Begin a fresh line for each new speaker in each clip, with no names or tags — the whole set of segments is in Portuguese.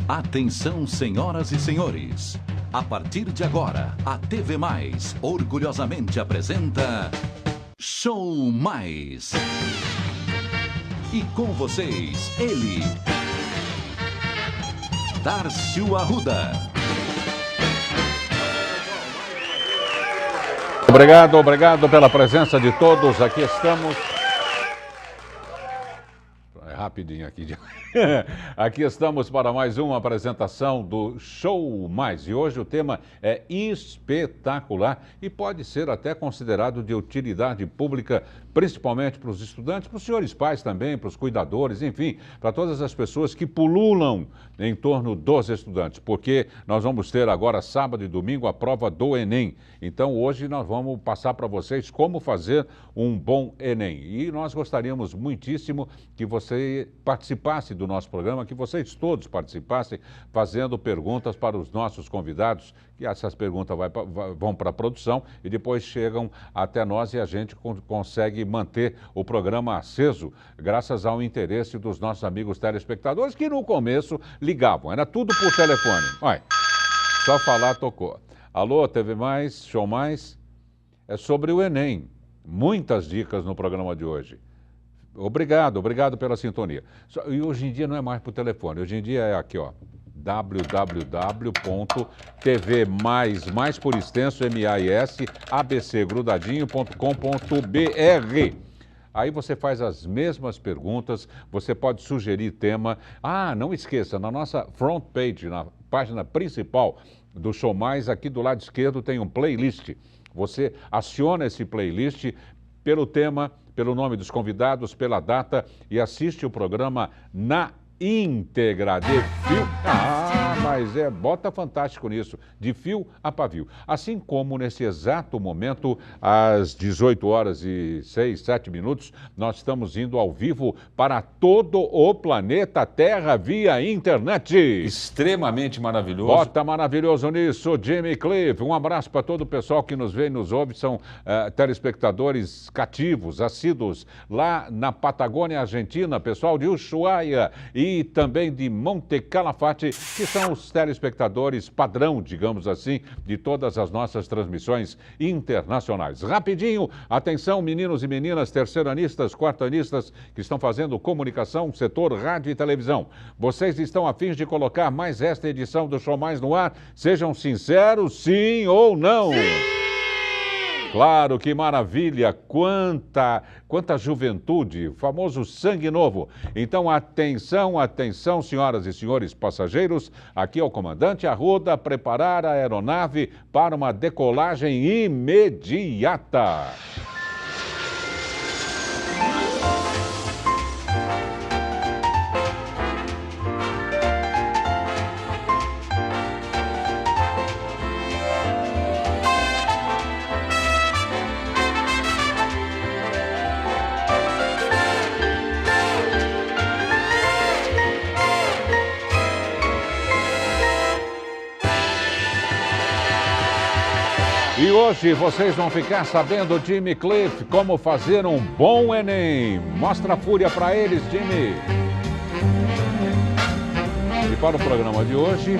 Atenção, senhoras e senhores. A partir de agora, a TV Mais orgulhosamente apresenta Show Mais. E com vocês, ele, Darcio Arruda.
Obrigado pela presença de todos. Aqui estamos. Rapidinho aqui. Aqui estamos para mais uma apresentação do Show Mais. E hoje o tema é espetacular e pode ser até considerado de utilidade pública, principalmente para os estudantes, para os senhores pais também, para os cuidadores, enfim, para todas as pessoas que pululam em torno dos estudantes, porque nós vamos ter agora, sábado e domingo, a prova do Enem. Então, hoje nós vamos passar para vocês como fazer um bom Enem. E nós gostaríamos muitíssimo que você participasse do nosso programa, que vocês todos participassem, fazendo perguntas para os nossos convidados, que essas perguntas vão para a produção e depois chegam até nós e a gente consegue manter o programa aceso, graças ao interesse dos nossos amigos telespectadores, que no começo ligavam, era tudo por telefone. Olha, só falar tocou. Alô, TV Mais, Show Mais, é sobre o Enem. Muitas dicas no programa de hoje. Obrigado pela sintonia. E hoje em dia não é mais por telefone, hoje em dia é aqui, ó, www.tvmais, por extenso, MAIS, abcgrudadinho.com.br. Aí você faz as mesmas perguntas, você pode sugerir tema. Ah, não esqueça, na nossa front page, na página principal do Show Mais, aqui do lado esquerdo tem um playlist. Você aciona esse playlist pelo tema, pelo nome dos convidados, pela data e assiste o programa na íntegra, de fio... mas bota fantástico nisso, de fio a pavio. Assim como nesse exato momento, às 18 horas e 7 minutos, nós estamos indo ao vivo para todo o planeta Terra via internet.
Extremamente maravilhoso.
Bota maravilhoso nisso, Jimmy Cliff. Um abraço para todo o pessoal que nos vê e nos ouve, são telespectadores cativos, assíduos, lá na Patagônia Argentina, pessoal de Ushuaia e também de Monte Calafate, que são os telespectadores padrão, digamos assim, de todas as nossas transmissões internacionais. Rapidinho, atenção meninos e meninas, terceiranistas, quartanistas que estão fazendo comunicação, setor rádio e televisão. Vocês estão a fim de colocar mais esta edição do Show Mais no ar? Sejam sinceros, sim ou não? Sim! Claro, que maravilha, quanta juventude, o famoso sangue novo. Então, atenção, senhoras e senhores passageiros, aqui é o comandante Arruda, preparar a aeronave para uma decolagem imediata. E hoje vocês vão ficar sabendo, Jimmy Cliff, como fazer um bom Enem. Mostra a fúria para eles, Jimmy. E para o programa de hoje,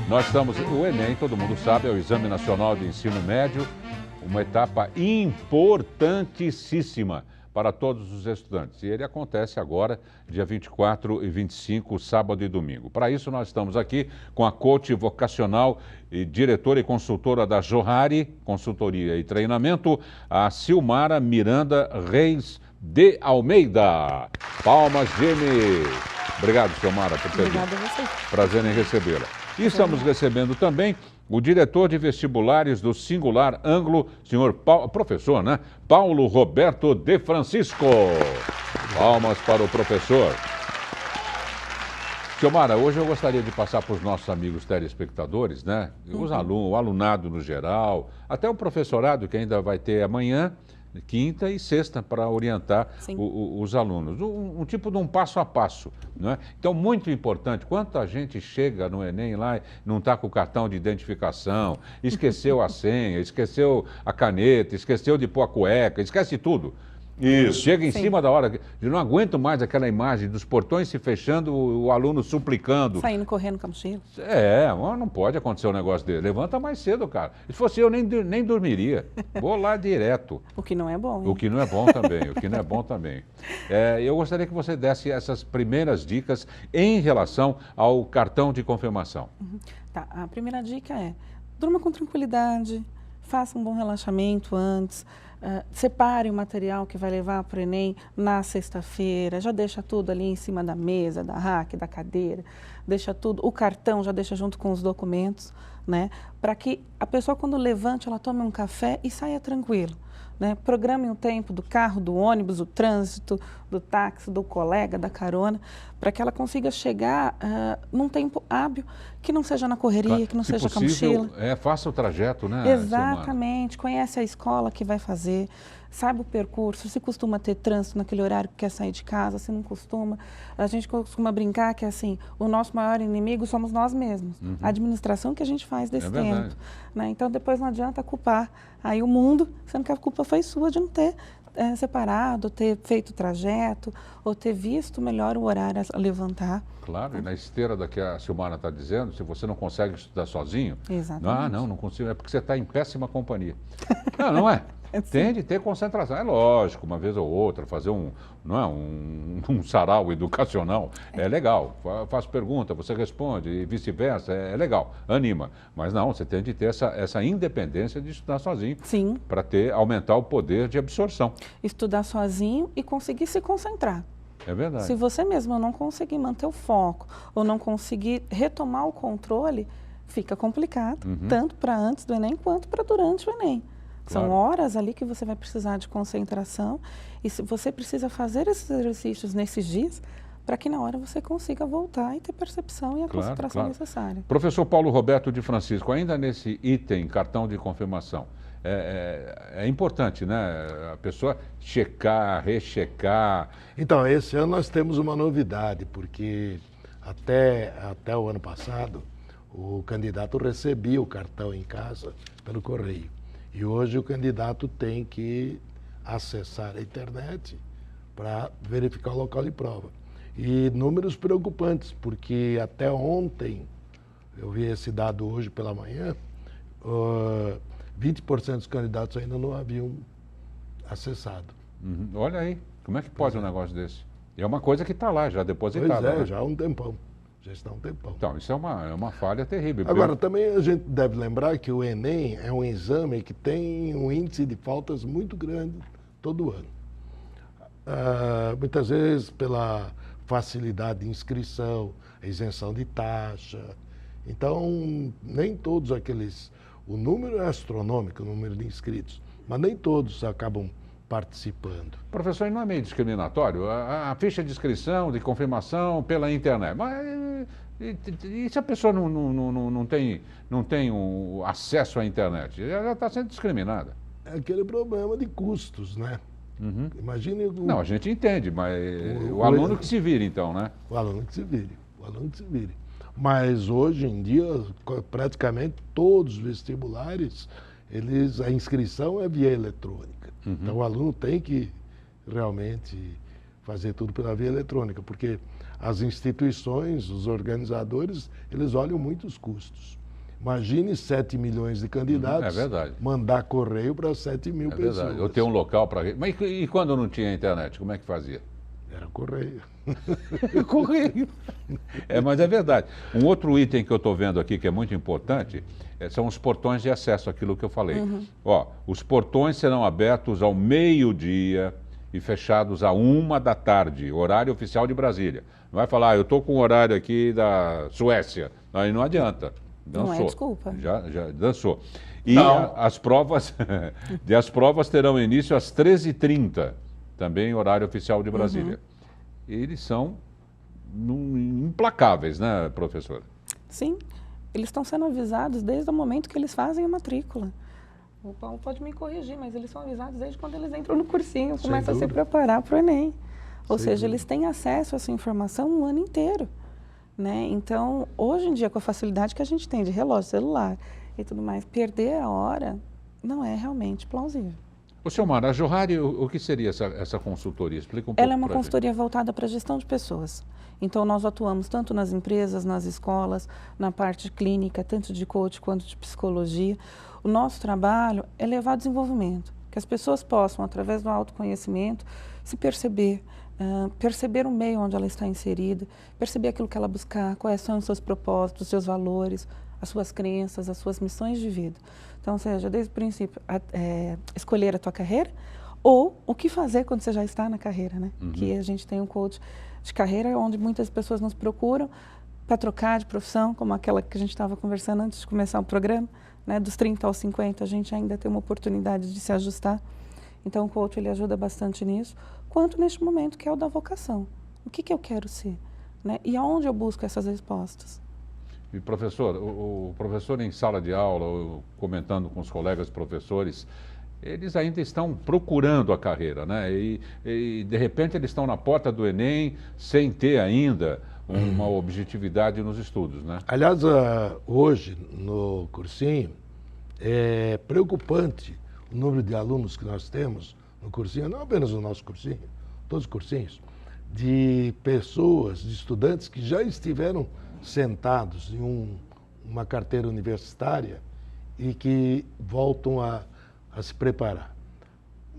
nós estamos... O Enem, todo mundo sabe, é o Exame Nacional de Ensino Médio, uma etapa importantíssima para todos os estudantes. E ele acontece agora, dia 24 e 25, sábado e domingo. Para isso, nós estamos aqui com a coach vocacional e diretora e consultora da Johari, consultoria e treinamento, a Silmara Miranda Reis de Almeida. Palmas, Jimmy. Obrigado, Silmara, por ter vindo.
Obrigada a você.
Prazer em recebê-la. E estamos recebendo também o diretor de vestibulares do Singular Ângulo, professor, né? Paulo Roberto de Francisco. Palmas para o professor. Silmara, hoje eu gostaria de passar para os nossos amigos telespectadores, né? Os alunos, o alunado no geral, até o professorado que ainda vai ter amanhã, quinta e sexta para orientar os alunos. Um tipo de um passo a passo, não é? Então, muito importante, quanta gente chega no Enem lá e não está com o cartão de identificação, esqueceu a senha, esqueceu a caneta, esqueceu de pôr a cueca, esquece tudo.
Isso.
Chega em
Sim.
cima da hora. Eu não aguento mais aquela imagem dos portões se fechando, o aluno suplicando.
Saindo correndo com a mochila.
Mas não pode acontecer um negócio dele. Levanta mais cedo, cara. Se fosse eu, nem dormiria. Vou lá direto.
O que não é bom, hein?
O que não é bom também, o que não é bom também. Eu gostaria que você desse essas primeiras dicas em relação ao cartão de confirmação.
Tá, a primeira dica é, durma com tranquilidade, faça um bom relaxamento antes, separe o material que vai levar para o Enem na sexta-feira, já deixa tudo ali em cima da mesa, da rack, da cadeira, deixa tudo, o cartão já deixa junto com os documentos, né? Para que a pessoa quando levante, ela tome um café e saia tranquilo. Né? Programe o tempo do carro, do ônibus, do trânsito, do táxi, do colega, da carona, para que ela consiga chegar num tempo hábil, que não seja na correria, que não seja com a mochila.
Faça o trajeto, né?
Exatamente, conhece a escola que vai fazer, saiba o percurso, se costuma ter trânsito naquele horário que quer sair de casa, se não costuma. A gente costuma brincar que assim, o nosso maior inimigo somos nós mesmos, a administração que a gente faz desse tempo. Né? Então depois não adianta culpar aí o mundo, sendo que a culpa foi sua de não ter separado, ter feito o trajeto, ou ter visto melhor o horário a levantar.
Claro, e na esteira da que a Silmara está dizendo, se você não consegue estudar sozinho,
exatamente.
Não consigo, é porque você está em péssima companhia. Não é? Tem de ter concentração. É lógico, uma vez ou outra, fazer um sarau educacional é legal. Faço pergunta, você responde e vice-versa, é legal, anima. Mas não, você tem de ter essa independência de estudar sozinho.
Sim.
Para aumentar o poder de absorção.
Estudar sozinho e conseguir se concentrar.
É verdade.
Se você mesmo não conseguir manter o foco ou não conseguir retomar o controle, fica complicado, tanto para antes do Enem quanto para durante o Enem. São horas ali que você vai precisar de concentração e você precisa fazer esses exercícios nesses dias para que na hora você consiga voltar e ter percepção e a concentração necessária.
Professor Paulo Roberto de Francisco, ainda nesse item, cartão de confirmação, é importante, né? A pessoa checar, rechecar.
Então, esse ano nós temos uma novidade, porque até o ano passado, o candidato recebia o cartão em casa pelo correio. E hoje o candidato tem que acessar a internet para verificar o local de prova. E números preocupantes, porque até ontem, eu vi esse dado hoje pela manhã, 20% dos candidatos ainda não haviam acessado.
Olha aí, como é que pode um negócio desse? É uma coisa que está lá, já depositada.
Pois já há um tempão. Já está há um tempão.
Então, isso é uma falha terrível.
Agora, também a gente deve lembrar que o Enem é um exame que tem um índice de faltas muito grande todo ano. Muitas vezes pela facilidade de inscrição, a isenção de taxa. Então, nem todos aqueles... O número é astronômico, o número de inscritos, mas nem todos acabam participando.
Professor, não é meio discriminatório? A ficha de inscrição, de confirmação pela internet. Mas e se a pessoa não tem acesso à internet? Ela está sendo discriminada.
É aquele problema de custos, né? Imagine...
Não, a gente entende, mas o aluno que se vire, então, né?
O aluno que se vire. Mas hoje em dia, praticamente todos os vestibulares, a inscrição é via eletrônica. Então o aluno tem que realmente fazer tudo pela via eletrônica, porque as instituições, os organizadores, eles olham muito os custos. Imagine 7 milhões de candidatos, mandar correio para 7 mil pessoas.
Verdade. Eu tenho um local para... Mas e quando não tinha internet, como é que fazia?
Era correio.
Correio. Mas é verdade. Um outro item que eu estou vendo aqui que é muito importante são os portões de acesso, aquilo que eu falei. Os portões serão abertos ao meio-dia e fechados à 1h, horário oficial de Brasília. Não vai falar, eu estou com o horário aqui da Suécia. Aí não adianta. Dançou.
Não é desculpa.
Já dançou. E as provas terão início às 13h30, também horário oficial de Brasília. Eles são implacáveis, né, professora?
Sim, eles estão sendo avisados desde o momento que eles fazem a matrícula. O Paulo pode me corrigir, mas eles são avisados desde quando eles entram no cursinho, começam a se preparar para o Enem. Ou seja, eles têm acesso a essa informação o ano inteiro. Né? Então, hoje em dia, com a facilidade que a gente tem de relógio celular e tudo mais, perder a hora não é realmente plausível.
Ô, Silmara, a Johari, o que seria essa consultoria? Explica um pouco.
Ela é uma
pra gente.
consultoria voltada para a gestão de pessoas. Então, nós atuamos tanto nas empresas, nas escolas, na parte clínica, tanto de coach quanto de psicologia. O nosso trabalho é levar desenvolvimento, que as pessoas possam, através do autoconhecimento, se perceber, perceber o meio onde ela está inserida, perceber aquilo que ela buscar, quais são os seus propósitos, os seus valores, as suas crenças, as suas missões de vida. Então, seja, desde o princípio, escolher a tua carreira ou o que fazer quando você já está na carreira, né? Que a gente tem um coach de carreira onde muitas pessoas nos procuram para trocar de profissão, como aquela que a gente estava conversando antes de começar o programa, né? Dos 30 aos 50, a gente ainda tem uma oportunidade de se ajustar. Então, o coach, ele ajuda bastante nisso, quanto neste momento que é o da vocação. O que eu quero ser, né? E aonde eu busco essas respostas?
E, professor, o professor em sala de aula, ou comentando com os colegas professores, eles ainda estão procurando a carreira, né? E de repente eles estão na porta do Enem sem ter ainda uma objetividade nos estudos, né?
Aliás, hoje no cursinho é preocupante o número de alunos que nós temos no cursinho, não apenas no nosso cursinho, todos os cursinhos, de pessoas, de estudantes que já estiveram sentados em uma carteira universitária e que voltam a se preparar.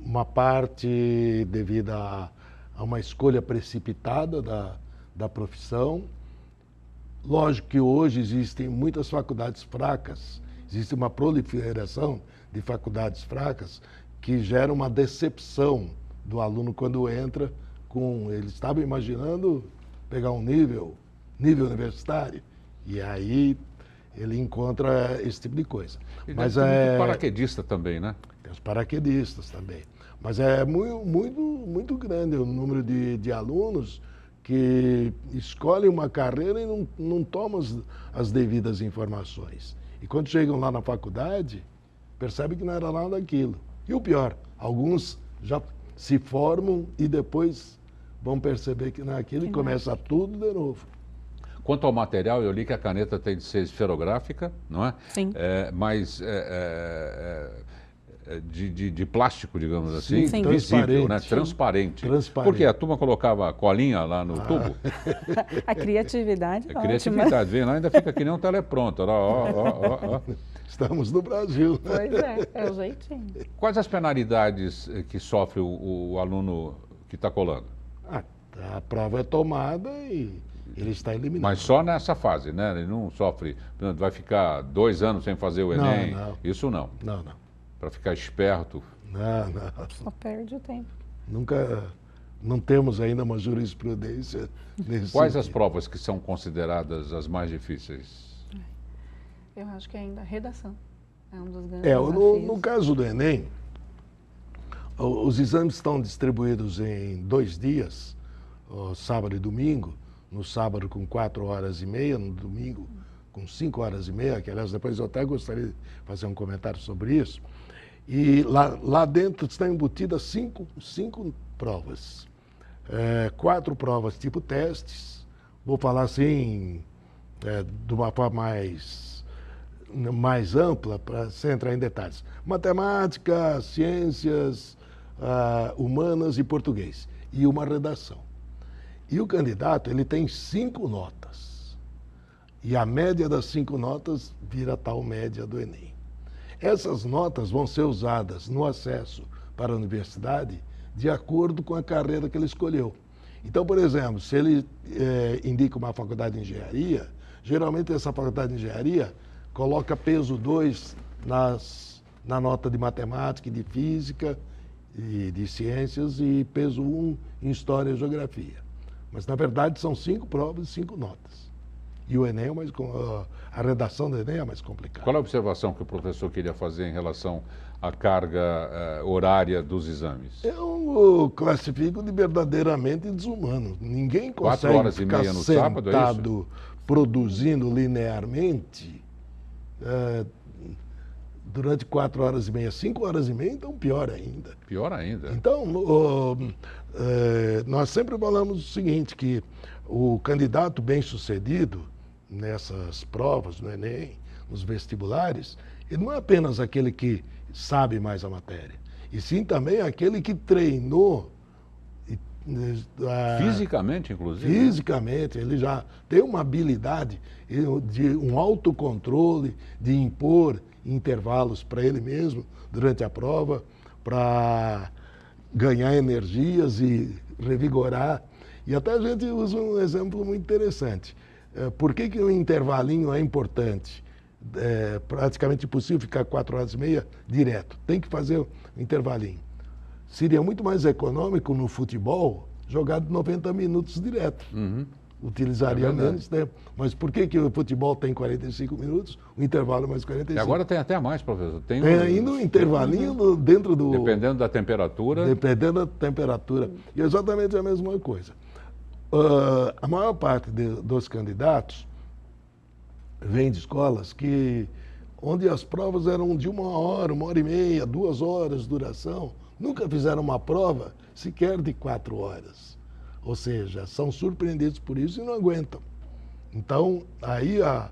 Uma parte devido a uma escolha precipitada da profissão. Lógico que hoje existem muitas faculdades fracas, existe uma proliferação de faculdades fracas que gera uma decepção do aluno quando entra com... Ele estava imaginando pegar um nível universitário, e aí ele encontra esse tipo de coisa.
Mas tem muito paraquedista também, né?
Tem os paraquedistas também. Mas é muito grande o número de alunos que escolhem uma carreira e não tomam as devidas informações. E quando chegam lá na faculdade, percebem que não era nada daquilo. E o pior, alguns já se formam e depois vão perceber que não é aquilo e começa tudo de novo.
Quanto ao material, eu li que a caneta tem de ser esferográfica, não é?
Sim.
Mas de plástico, digamos assim,
Sim,
visível, né?
transparente.
Transparente.
Transparente.
Porque a turma colocava a colinha lá no tubo.
A criatividade é
A criatividade, vem lá e ainda fica que nem um teleprompter. Ó.
Estamos no Brasil.
Pois é o jeitinho.
Quais as penalidades que sofre o aluno que está colando?
A prova é tomada e ele está eliminado.
Mas só nessa fase, né? Ele não sofre, vai ficar 2 anos sem fazer o Enem.
Não.
Isso não.
Não.
Para ficar esperto.
Não.
Só perde o tempo.
Não temos ainda uma jurisprudência nesse
Quais as
sentido.
provas que são consideradas as mais difíceis?
Eu acho que ainda a redação é um dos grandes desafios.
No caso do Enem, os exames estão distribuídos em 2 dias, sábado e domingo. No sábado com 4h30, no domingo com 5h30, que aliás depois eu até gostaria de fazer um comentário sobre isso. E lá dentro estão embutidas 5 provas. 4 provas tipo testes, vou falar assim, de uma forma mais ampla, para sem entrar em detalhes. Matemática, ciências humanas e português. E uma redação. E o candidato, ele tem 5 notas. E a média das 5 notas vira a tal média do Enem. Essas notas vão ser usadas no acesso para a universidade de acordo com a carreira que ele escolheu. Então, por exemplo, se ele indica uma faculdade de engenharia, geralmente essa faculdade de engenharia coloca peso 2 na nota de matemática e de física e de ciências e peso 1 em história e geografia. Mas, na verdade, são 5 provas e 5 notas. E o Enem a redação do Enem é mais complicada.
Qual é a observação que o professor queria fazer em relação à carga horária dos exames?
Eu classifico de verdadeiramente desumano. Ninguém
4
consegue
horas e
ficar
meia no
sentado
sábado, é isso?
Produzindo linearmente durante 4h30, 5h30, então pior ainda.
Pior ainda.
Então, nós sempre falamos o seguinte, que o candidato bem-sucedido nessas provas, no Enem, nos vestibulares, ele não é apenas aquele que sabe mais a matéria. e sim também aquele que treinou.
Fisicamente, inclusive.
Fisicamente, ele já tem uma habilidade de um autocontrole, de impor intervalos para ele mesmo durante a prova, para ganhar energias e revigorar. E até a gente usa um exemplo muito interessante. Por que o intervalinho é importante? É praticamente impossível ficar 4h30 direto. Tem que fazer um intervalinho. Seria muito mais econômico no futebol jogar 90 minutos direto. Utilizaria menos tempo. Mas por que o futebol tem 45 minutos, o intervalo é mais 45?
E agora tem até mais, professor.
Tem ainda um intervalinho dentro do...
Dependendo da temperatura.
Dependendo da temperatura. E é exatamente a mesma coisa. A maior parte dos candidatos vem de escolas onde as provas eram de 1 hora, 1h30, 2 horas de duração. Nunca fizeram uma prova sequer de 4 horas. Ou seja, são surpreendidos por isso e não aguentam. Então, aí a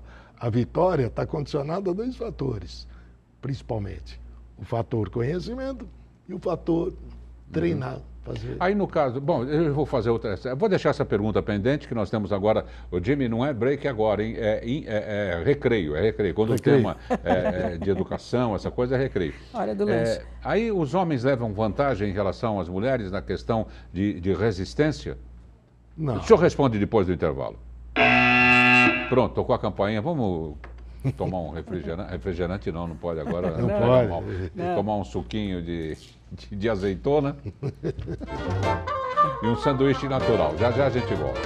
vitória está condicionada a 2 fatores, principalmente. O fator conhecimento e o fator treinar.
Aí no caso, bom, eu vou fazer outra, eu vou deixar essa pergunta pendente, que nós temos agora, o Jimmy, não é break agora, hein? É recreio. Quando o tema de educação, essa coisa é recreio.
Hora do lanche.
Aí os homens levam vantagem em relação às mulheres na questão de resistência?
Não.
O senhor responde depois do intervalo. Pronto, tocou a campainha, vamos tomar um refrigerante? Refrigerante não pode agora.
Não pode.
Tomar um suquinho de azeitona e um sanduíche natural. Já já a gente volta.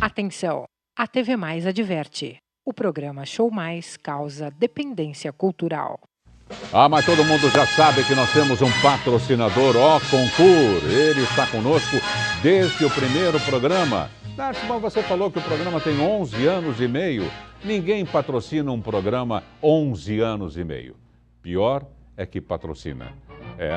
Atenção! A TV Mais adverte. O programa Show Mais causa dependência cultural.
Mas todo mundo já sabe que nós temos um patrocinador, Concur. Ele está conosco desde o primeiro programa. Mas você falou que o programa tem 11 anos e meio. Ninguém patrocina um programa 11 anos e meio. Pior é que patrocina.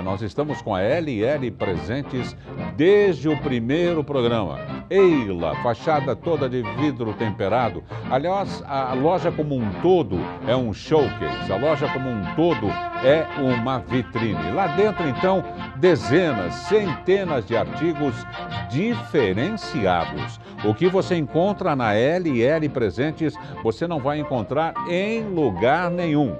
Nós estamos com a LL Presentes desde o primeiro programa. Eila, fachada toda de vidro temperado. Aliás, a loja como um todo é um showcase. A loja como um todo é uma vitrine. Lá dentro, então, dezenas, centenas de artigos diferenciados. O que você encontra na LL Presentes, você não vai encontrar em lugar nenhum.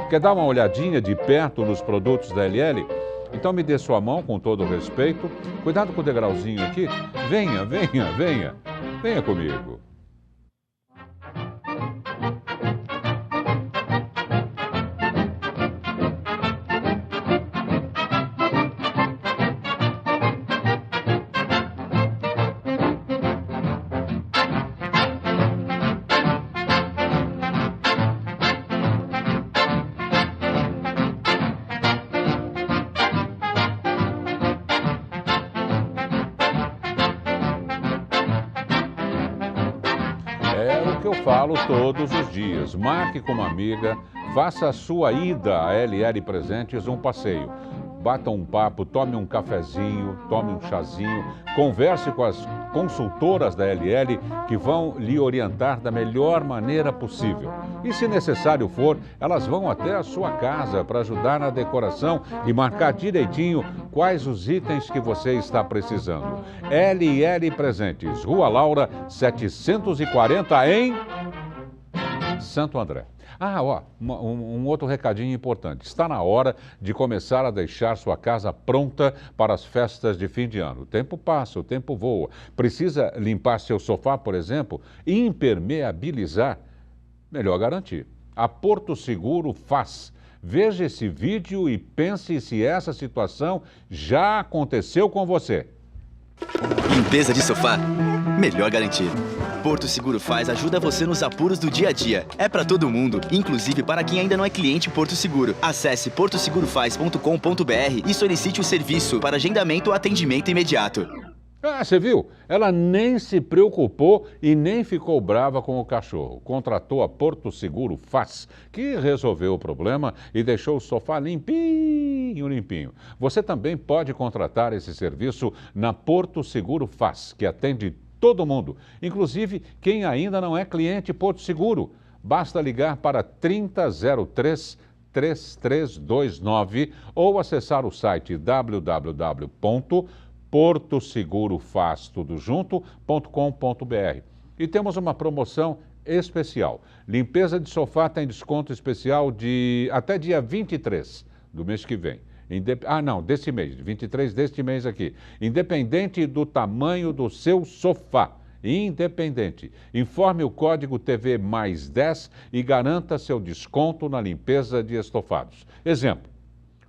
Quer dar uma olhadinha de perto nos produtos da LL? Então me dê sua mão com todo respeito. Cuidado com o degrauzinho aqui. Venha, venha, venha. Venha comigo. Falo todos os dias. Marque com uma amiga, faça a sua ida à LL Presentes um passeio. Bata um papo, tome um cafezinho, tome um chazinho, converse com as consultoras da LL que vão lhe orientar da melhor maneira possível. E se necessário for, elas vão até a sua casa para ajudar na decoração e marcar direitinho quais os itens que você está precisando. LL Presentes, Rua Laura, 740 em Santo André. Um outro recadinho importante. Está na hora de começar a deixar sua casa pronta para as festas de fim de ano. O tempo passa, o tempo voa. Precisa limpar seu sofá, por exemplo, e impermeabilizar? Melhor garantir. A Porto Seguro faz. Veja esse vídeo e pense se essa situação já aconteceu com você.
Limpeza de sofá? Melhor garantir. Porto Seguro Faz ajuda você nos apuros do dia a dia. É para todo mundo, inclusive para quem ainda não é cliente Porto Seguro. Acesse portosegurofaz.com.br e solicite o serviço para agendamento ou atendimento imediato.
Ah, você viu? Ela nem se preocupou e nem ficou brava com o cachorro. Contratou a Porto Seguro Faz, que resolveu o problema e deixou o sofá limpinho, limpinho. Você também pode contratar esse serviço na Porto Seguro Faz, que atende todo mundo, inclusive quem ainda não é cliente Porto Seguro. Basta ligar para 3003-3329 ou acessar o site www.portosegurofaztudojunto.com.br. E temos uma promoção especial. Limpeza de sofá tem desconto especial de até dia 23 do mês que vem. Desse mês, 23 deste mês aqui. Independente do tamanho do seu sofá. Independente. Informe o código TV mais 10 e garanta seu desconto na limpeza de estofados. Exemplo.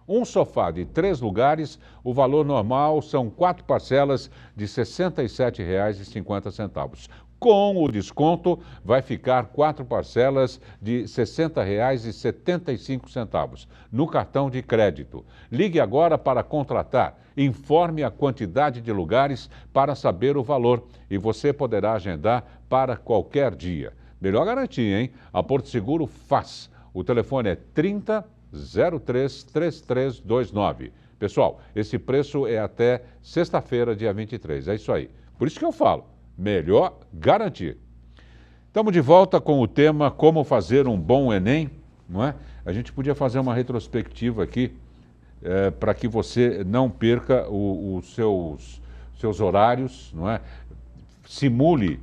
Um sofá de 3 lugares, o valor normal são 4 parcelas de R$ 67,50. Com o desconto, vai ficar 4 parcelas de R$ 60,75 no cartão de crédito. Ligue agora para contratar. Informe a quantidade de lugares para saber o valor e você poderá agendar para qualquer dia. Melhor garantia, hein? A Porto Seguro faz. O telefone é 3003-3329. Pessoal, esse preço é até sexta-feira, dia 23. É isso aí. Por isso que eu falo, melhor garantir. Estamos de volta com o tema Como Fazer um Bom Enem, não é? A gente podia fazer uma retrospectiva aqui para que você não perca os seus horários, não é? Simule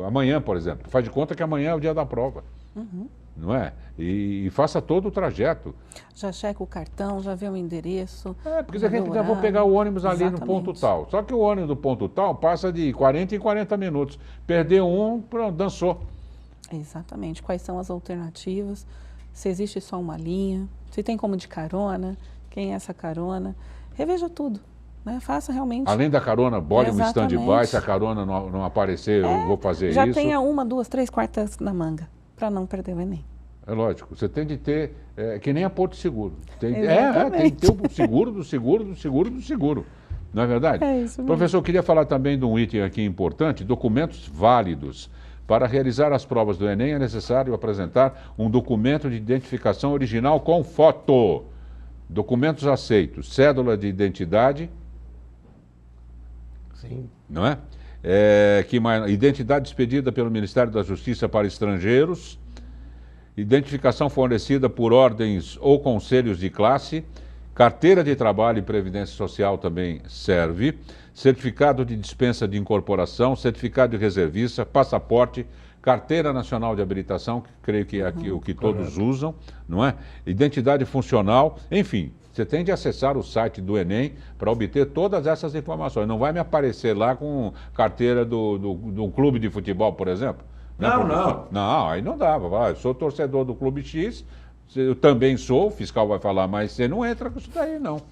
amanhã, por exemplo. Faz de conta que amanhã é o dia da prova.
Uhum.
Não é? E faça todo o trajeto.
Já checa o cartão, já vê o endereço.
Porque você já vou pegar o ônibus ali no ponto tal. Só que o ônibus do ponto tal passa de 40 em 40 minutos. Perdeu um, pronto, dançou.
Exatamente. Quais são as alternativas? Se existe só uma linha, se tem como de carona, quem é essa carona. Reveja tudo. Né? Faça realmente.
Além da carona, bole um stand-by. Se a carona não aparecer, eu vou fazer
já
isso.
Já tenha 1, 2, 3 quartas na manga, para não perder o Enem.
É lógico, você tem de ter, que nem a Porto Seguro. Tem que ter o seguro do seguro do seguro do seguro. Não é verdade?
É isso mesmo.
Professor, eu queria falar também de um item aqui importante, documentos válidos. Para realizar as provas do Enem é necessário apresentar um documento de identificação original com foto. Documentos aceitos, cédula de identidade.
Sim.
Não é? Identidade expedida pelo Ministério da Justiça para estrangeiros. Identificação fornecida por ordens ou conselhos de classe, carteira de trabalho e previdência social também serve, certificado de dispensa de incorporação, certificado de reservista, passaporte, carteira nacional de habilitação, que creio que é aqui o que todos usam, não é? Identidade funcional, enfim, você tem de acessar o site do Enem para obter todas essas informações. Não vai me aparecer lá com carteira do clube de futebol, por exemplo. Não, aí não dá. Eu sou torcedor do Clube X, eu também sou, o fiscal vai falar, mas você não entra com isso daí, não.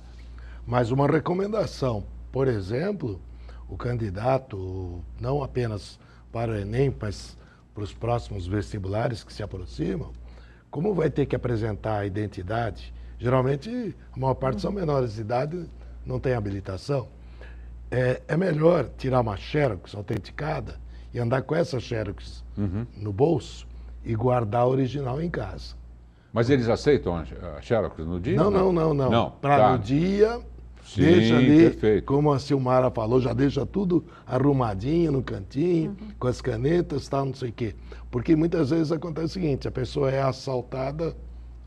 Mas uma recomendação, por exemplo, o candidato, não apenas para o Enem, mas para os próximos vestibulares que se aproximam, como vai ter que apresentar a identidade, geralmente a maior parte são menores de idade, não tem habilitação, é melhor tirar uma xerox autenticada e andar com essa xerox no bolso e guardar a original em casa.
Mas eles aceitam a xerox no dia?
Não. Para no dia,
sim,
deixa ali,
perfeito.
como a Silmara falou, já deixa tudo arrumadinho no cantinho, com as canetas, tal, não sei o quê. Porque muitas vezes acontece o seguinte, a pessoa é assaltada,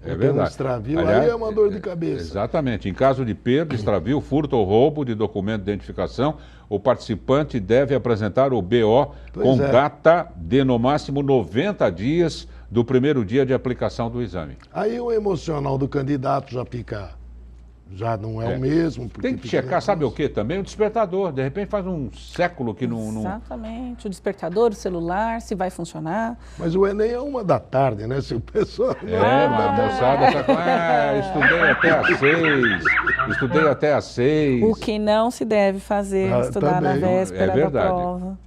é verdade.
Um extravio, aí é uma dor de cabeça.
Exatamente. Em caso de perda, extravio, furto ou roubo de documento de identificação, o participante deve apresentar o BO com data de no máximo 90 dias do primeiro dia de aplicação do exame.
Aí o emocional do candidato já não é o mesmo.
Tem que checar, sabe o que também? O despertador. De repente faz um século que não...
Exatamente. O despertador, o celular, se vai funcionar.
Mas o Enem é 1h da tarde, né? Se o pessoal...
mas a moçada estudei até às 6.
O que não se deve fazer é estudar na véspera da
verdade.
prova.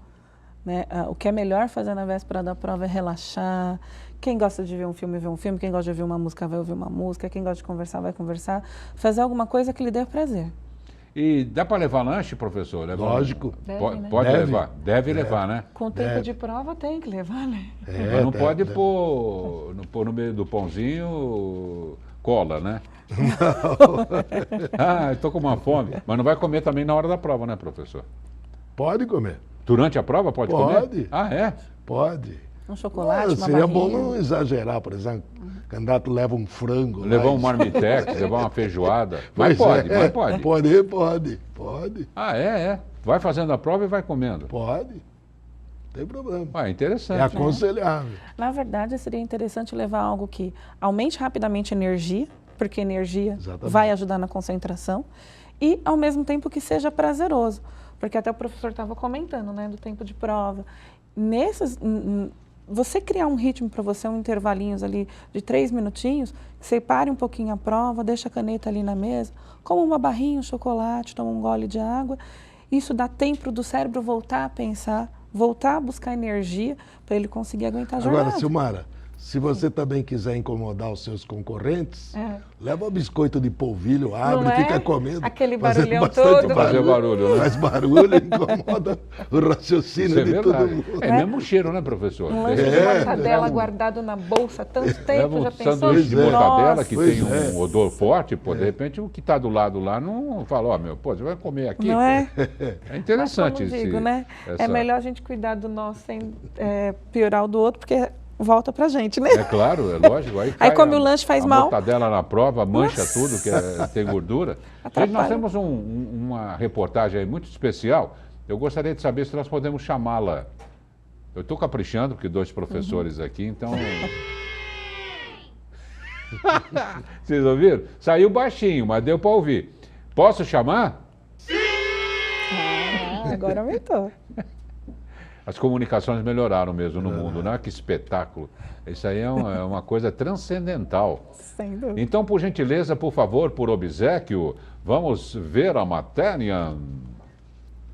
Né? O que é melhor fazer na véspera da prova é relaxar. Quem gosta de ver um filme, vê um filme. Quem gosta de ouvir uma música, vai ouvir uma música. Quem gosta de conversar, vai conversar. Fazer alguma coisa que lhe dê prazer.
E dá para levar lanche, professor?
Lógico.
Deve, né?
Pode
Deve.
levar? Deve levar, né?
Com tempo de prova tem que levar, né?
Mas não pode pôr no meio do pãozinho cola, né? Ah, estou com uma fome. Mas não vai comer também na hora da prova, né, professor?
Pode comer.
Durante a prova pode comer?
Pode.
Ah, é?
Pode.
Um chocolate, uma
Seria bom
barrinha.
não exagerar, por exemplo. O candidato leva um frango.
Levar
lá
um
e-
marmitex, levar uma feijoada.
Pois
Mas pode,
é.
mas pode.
Pode.
Ah, é. Vai fazendo a prova e vai comendo.
Pode. Não tem problema.
Ah,
É
interessante.
aconselhável.
Na verdade, seria interessante levar algo que aumente rapidamente a energia, porque energia
Exatamente.
vai ajudar na concentração, e ao mesmo tempo que seja prazeroso. Porque até o professor estava comentando, né, do tempo de prova. Você criar um ritmo para você, um intervalinhos ali de 3 minutinhos, separe um pouquinho a prova, deixa a caneta ali na mesa, coma uma barrinha, um chocolate, toma um gole de água. Isso dá tempo do cérebro voltar a pensar, voltar a buscar energia para ele conseguir aguentar a jornada.
Agora, Silmara, se você também quiser incomodar os seus concorrentes, leva biscoito de polvilho, abre,
Não é?
fica comendo.
Aquele
fazendo
barulhão
bastante
todo.
Fazer barulho, né?
Faz barulho, incomoda o raciocínio
Isso é
de todo
verdade.
mundo.
É mesmo cheiro, né, professor?
Um lanche de
É,
mortadela
leva um-
guardado na bolsa há tanto
Leva
tempo,
um
já pensou?
sanduíche de
Pois é.
mortadela que
Pois
tem um
é.
odor forte, pô, de repente o que está do lado lá não fala, ó, meu, pô, você vai comer aqui.
Não
pô.
é?
É interessante
Mas como digo, né?
essa-
É melhor a gente cuidar do nosso sem piorar o do outro, porque volta pra gente, né?
É claro, é lógico. Aí,
Aí
cai
come o lanche, faz
a
mal.
mortadela na prova, mancha
Nossa.
tudo, que tem gordura. Gente, nós
Atrapalha.
temos uma reportagem aí muito especial. Eu gostaria de saber se nós podemos chamá-la. Eu estou caprichando, porque 2 professores aqui, então... Vocês ouviram? Saiu baixinho, mas deu para ouvir. Posso chamar?
Agora aumentou.
As comunicações melhoraram mesmo no mundo, né? Que espetáculo. Isso aí é uma coisa transcendental.
Sem dúvida.
Então, por gentileza, por favor, por obséquio, vamos ver a matéria.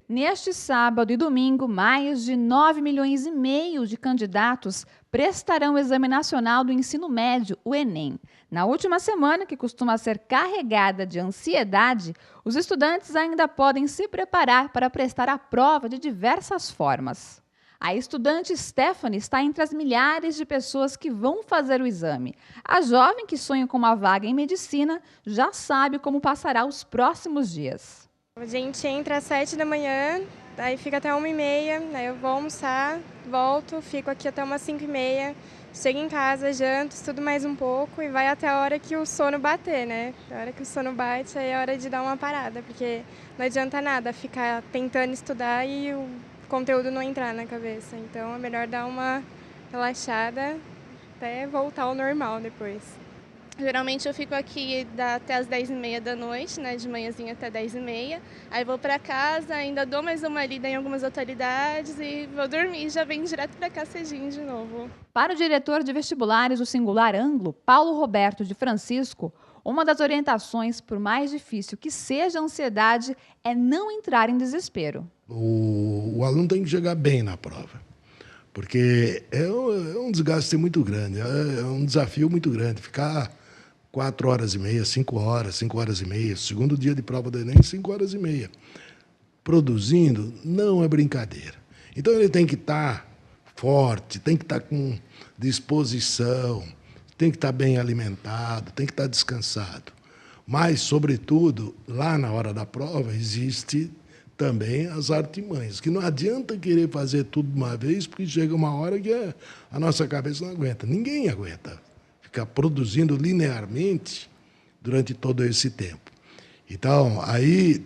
Neste sábado e domingo, mais de 9,5 milhões de candidatos prestarão o Exame Nacional do Ensino Médio, o Enem. Na última semana, que costuma ser carregada de ansiedade, os estudantes ainda podem se preparar para prestar a prova de diversas formas. A estudante Stephanie está entre as milhares de pessoas que vão fazer o exame. A jovem que sonha com uma vaga em medicina já sabe como passará os próximos dias.
A gente entra às 7 da manhã, aí fica até 1h30, aí eu vou almoçar, volto, fico aqui até umas 5h30, chego em casa, janto, estudo mais um pouco e vai até a hora que o sono bater, né? A hora que o sono bate, aí é hora de dar uma parada, porque não adianta nada ficar tentando estudar e o conteúdo não entrar na cabeça. Então é melhor dar uma relaxada até voltar ao normal depois.
Geralmente eu fico aqui até as 10h30 da noite, né, de manhãzinha até 10h30. Aí vou para casa, ainda dou mais uma lida em algumas atualidades e vou dormir e já venho direto para cá cedinho de novo.
Para o diretor de vestibulares do Singular Anglo, Paulo Roberto de Francisco, uma das orientações, por mais difícil que seja a ansiedade, é não entrar em desespero.
O aluno tem que chegar bem na prova, porque é um desgaste muito grande, é um desafio muito grande. Ficar 4h30, 5 horas e meia, segundo dia de prova do Enem, 5h30, produzindo, não é brincadeira. Então ele tem que estar forte, tem que estar com disposição, tem que estar bem alimentado, tem que estar descansado. Mas, sobretudo, lá na hora da prova, existe também as artimanhas, que não adianta querer fazer tudo de uma vez, porque chega uma hora que a nossa cabeça não aguenta. Ninguém aguenta ficar produzindo linearmente durante todo esse tempo. Então, aí,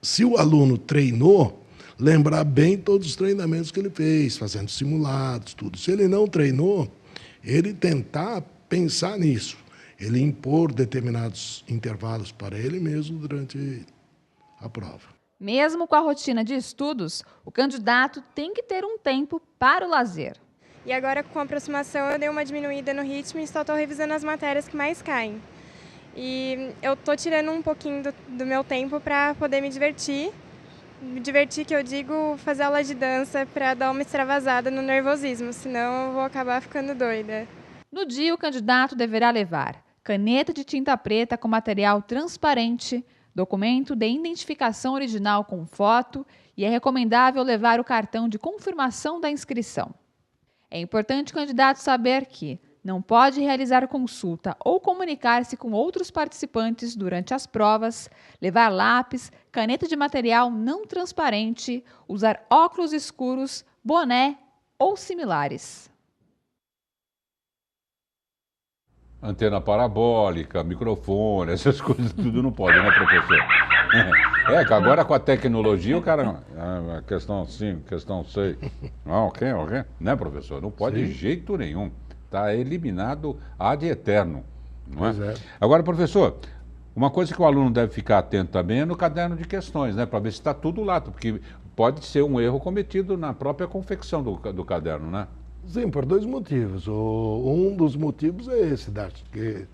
se o aluno treinou, lembrar bem todos os treinamentos que ele fez, fazendo simulados, tudo. Se ele não treinou, ele tentar pensar nisso, ele impor determinados intervalos para ele mesmo durante a prova.
Mesmo com a rotina de estudos, o candidato tem que ter um tempo para o lazer.
E agora, com a aproximação, eu dei uma diminuída no ritmo e só estou revisando as matérias que mais caem. E eu estou tirando um pouquinho do meu tempo para poder me divertir. Me divertir, que eu digo, fazer aula de dança para dar uma extravasada no nervosismo, senão eu vou acabar ficando doida.
No dia, o candidato deverá levar caneta de tinta preta com material transparente, documento de identificação original com foto e é recomendável levar o cartão de confirmação da inscrição. É importante o candidato saber que não pode realizar consulta ou comunicar-se com outros participantes durante as provas, levar lápis, caneta de material não transparente, usar óculos escuros, boné ou similares.
Antena parabólica, microfone, essas coisas tudo não pode, né, professor? Que agora com a tecnologia o cara... questão 5, questão 6. Ok, né, professor? Não pode de jeito nenhum. Está eliminado ad eterno, não é?
Pois é.
Agora, professor, uma coisa que o aluno deve ficar atento também é no caderno de questões, né? Para ver se está tudo lá, porque pode ser um erro cometido na própria confecção do caderno, né?
Sim, por 2 motivos. Um dos motivos é esse, Darcy, que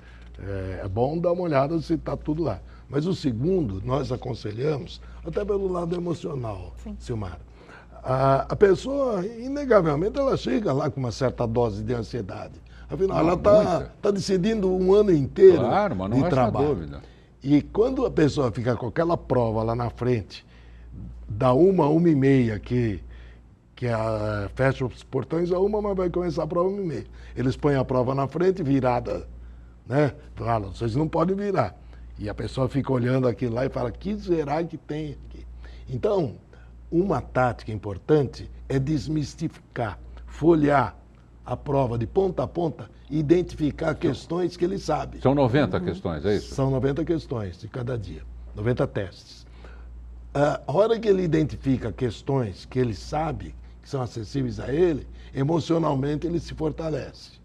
é bom dar uma olhada se está tudo lá. Mas o segundo, nós aconselhamos, até pelo lado emocional, Silmara. A pessoa, inegavelmente, ela chega lá com uma certa dose de ansiedade. Afinal, ela está decidindo um ano inteiro
mas não
de trabalho.
Dúvida.
E quando a pessoa fica com aquela prova lá na frente, da 1 a 1h30, que fecha os portões a 1, mas vai começar a prova 1h30. Eles põem a prova na frente, virada, né? Falam, vocês não podem virar. E a pessoa fica olhando aquilo lá e fala, que será que tem aqui? Então, uma tática importante é desmistificar, folhear a prova de ponta a ponta e identificar questões que ele sabe.
São 90 questões, é isso?
São 90 questões de cada dia, 90 testes. A hora que ele identifica questões que ele sabe, que são acessíveis a ele, emocionalmente ele se fortalece.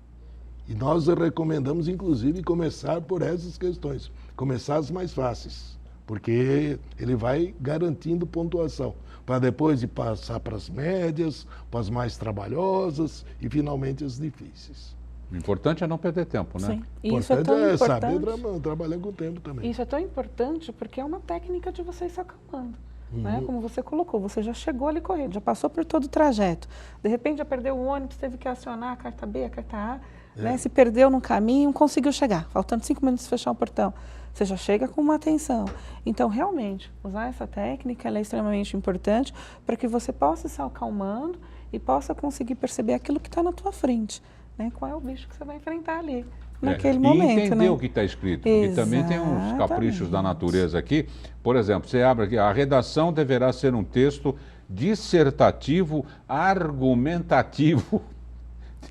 E nós recomendamos, inclusive, começar por essas questões, começar as mais fáceis, porque ele vai garantindo pontuação, para depois de passar para as médias, para as mais trabalhosas e, finalmente, as difíceis.
O importante é não perder tempo, né?
Sim, e isso é tão importante.
Saber trabalhar com o tempo também.
Isso é tão importante porque é uma técnica de você ir se acalmando. Né? Como você colocou, você já chegou ali correndo, já passou por todo o trajeto. De repente já perdeu o ônibus, teve que acionar a carta B, a carta A, né? Se perdeu no caminho, conseguiu chegar, faltando 5 minutos para fechar o portão. Você já chega com uma atenção. Então, realmente, usar essa técnica ela é extremamente importante para que você possa se acalmando e possa conseguir perceber aquilo que está na tua frente. Né? Qual é o bicho que você vai enfrentar ali, naquele momento.
E entender,
né?
o que está escrito. Porque também tem uns caprichos da natureza aqui. Por exemplo, você abre aqui, a redação deverá ser um texto dissertativo, argumentativo,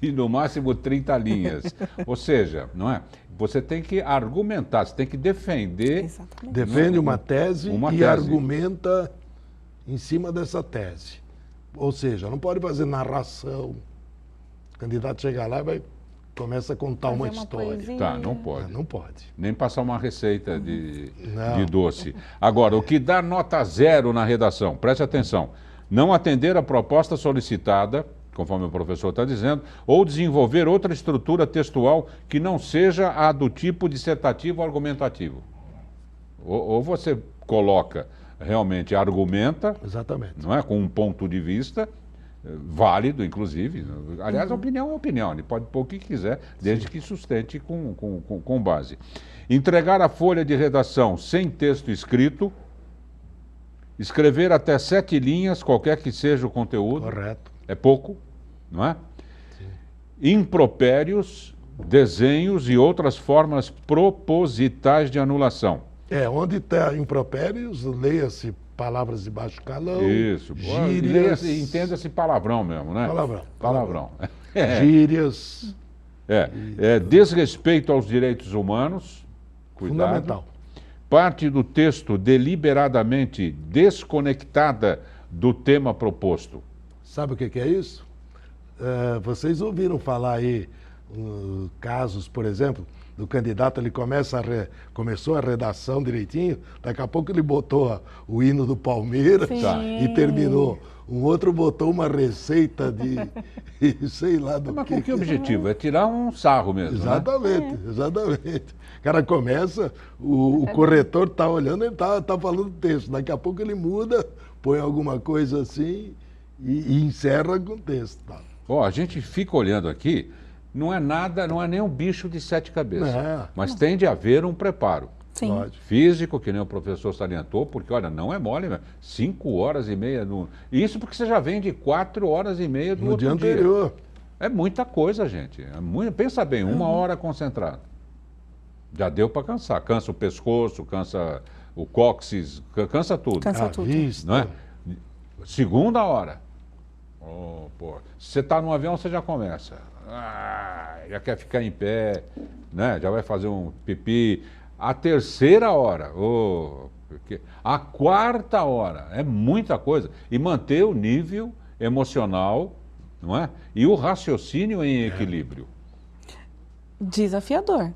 de no máximo 30 linhas. Ou seja, não é? Você tem que argumentar, você tem que defender...
Exatamente.
Defende uma tese argumenta em cima dessa tese. Ou seja, não pode fazer narração. O candidato chega lá e começa a contar uma história.
Poesia.
Tá, não pode.
Não pode.
Nem passar uma receita de doce. Agora, o que dá nota 0 na redação, preste atenção, não atender a proposta solicitada, conforme o professor está dizendo, ou desenvolver outra estrutura textual que não seja a do tipo dissertativo ou argumentativo. Ou você coloca, realmente argumenta,
exatamente,
não é? Com um ponto de vista válido, inclusive. Aliás, a opinião é opinião, ele pode pôr o que quiser, desde que sustente com base. Entregar a folha de redação sem texto escrito, escrever até 7 linhas, qualquer que seja o conteúdo.
Correto.
É pouco, não é? Sim. Impropérios, desenhos e outras formas propositais de anulação.
Onde está impropérios, leia-se palavras de baixo calão.
Isso,
gírias.
Entenda-se palavrão mesmo, né? Palavrão.
Gírias.
Desrespeito aos direitos humanos. Cuidado.
Fundamental.
Parte do texto deliberadamente desconectada do tema proposto.
Sabe o que é isso? Vocês ouviram falar aí casos, por exemplo, do candidato, ele começou a redação direitinho, daqui a pouco ele botou o hino do Palmeiras e terminou. Um outro botou uma receita de sei lá do que.
Mas com que objetivo? É tirar um sarro mesmo,
exatamente, né? Exatamente. O cara começa, o corretor está olhando, ele está falando do texto, daqui a pouco ele muda, põe alguma coisa assim e encerra com o texto.
A gente fica olhando aqui, não é nada, não é nem um bicho de 7 cabeças, mas tem de haver um preparo.
Sim.
Lógico.
Físico, que nem o professor salientou, porque, olha, não é mole, né? 5 horas e meia. Isso porque você já vem de 4 horas e meia do
No
outro
dia anterior.
É muita coisa, gente. Pensa bem, 1 hora concentrado. Já deu para cansar. Cansa o pescoço, cansa o cóccix, cansa tudo.
Cansa
A
tudo.
vista.
Não é? Segunda hora. Oh, pô. Se você está no avião, você já começa. Já quer ficar em pé, né? Já vai fazer um pipi. A terceira hora. A quarta hora. É muita coisa. E manter o nível emocional, não é? E o raciocínio em equilíbrio.
Desafiador.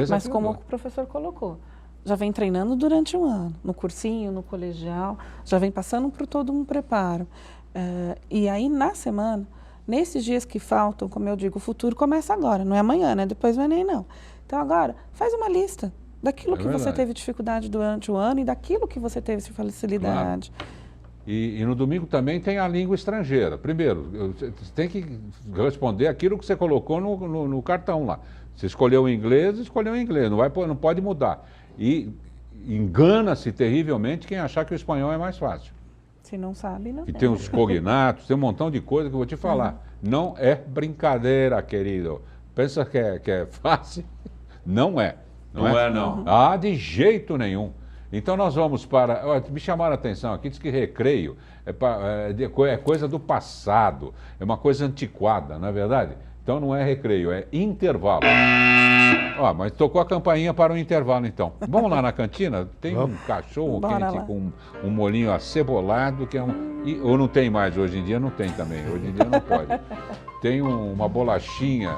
Mas como o
Desafiador.
professor colocou, já vem treinando durante um ano, no cursinho, no colegial, já vem passando por todo um preparo. E aí, na semana, nesses dias que faltam, como eu digo, o futuro começa agora, não é amanhã, né? Depois do Enem, não. Então, agora, faz uma lista daquilo que você teve dificuldade durante o ano e daquilo que você teve facilidade.
Claro. E no domingo também tem a língua estrangeira. Primeiro, você tem que responder aquilo que você colocou no cartão lá. Você escolheu o inglês, não pode mudar. E engana-se terrivelmente quem achar que o espanhol é mais fácil.
Se não sabe, não.
E tem os cognatos, tem um montão de coisa que eu vou te falar. Não é brincadeira, querido. Pensa que é fácil? Não é.
Não.
Ah, de jeito nenhum. Então nós vamos para... Me chamaram a atenção aqui, diz que recreio é coisa do passado, é uma coisa antiquada, não é verdade? Então não é recreio, é intervalo. Mas tocou a campainha para o intervalo então. Vamos lá na cantina? Tem um cachorro quente com um molhinho acebolado, que é ou não tem mais, hoje em dia não tem também, hoje em dia não pode. Tem uma bolachinha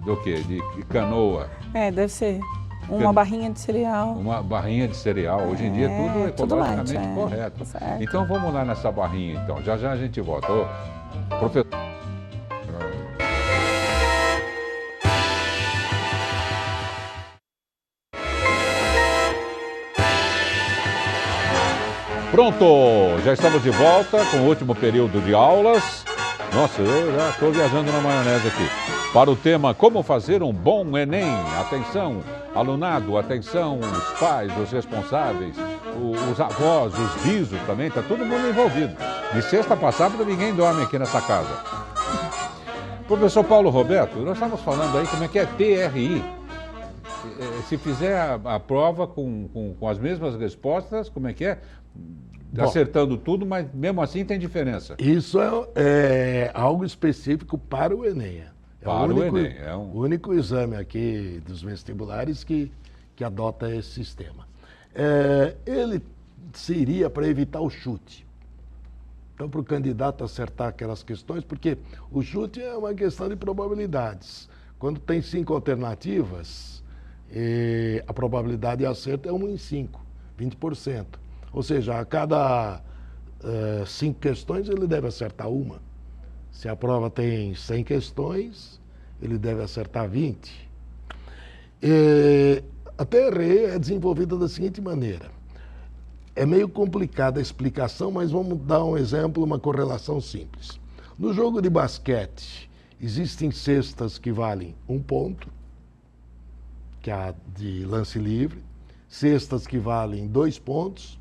do quê? De canoa.
Deve ser. Uma barrinha de cereal.
Uma barrinha de cereal. Hoje em dia tudo ecologicamente correto.
Certo.
Então vamos lá nessa barrinha então. Já a gente volta. Professor. Pronto! Já estamos de volta com o último período de aulas. Nossa, eu já estou viajando na maionese aqui. Para o tema Como fazer um bom Enem. Atenção, alunado, atenção, os pais, os responsáveis, os avós, os bisos também, está todo mundo envolvido. De sexta para sábado ninguém dorme aqui nessa casa. Professor Paulo Roberto, nós estamos falando aí como é que é TRI. Se fizer a prova com as mesmas respostas, como é que é? Acertando tudo, mas mesmo assim tem diferença.
Isso é algo específico para o Enem. É o único exame aqui dos vestibulares que adota esse sistema. Ele seria para evitar o chute. Então, para o candidato acertar aquelas questões, porque o chute é uma questão de probabilidades. Quando tem 5 alternativas, a probabilidade de acerto é 1 em 5, 20%. Ou seja, a cada 5 questões ele deve acertar uma. Se a prova tem 100 questões, ele deve acertar 20. A TRE é desenvolvida da seguinte maneira. É meio complicada a explicação, mas vamos dar um exemplo, uma correlação simples. No jogo de basquete, existem cestas que valem 1 ponto, que é a de lance livre, cestas que valem 2 pontos,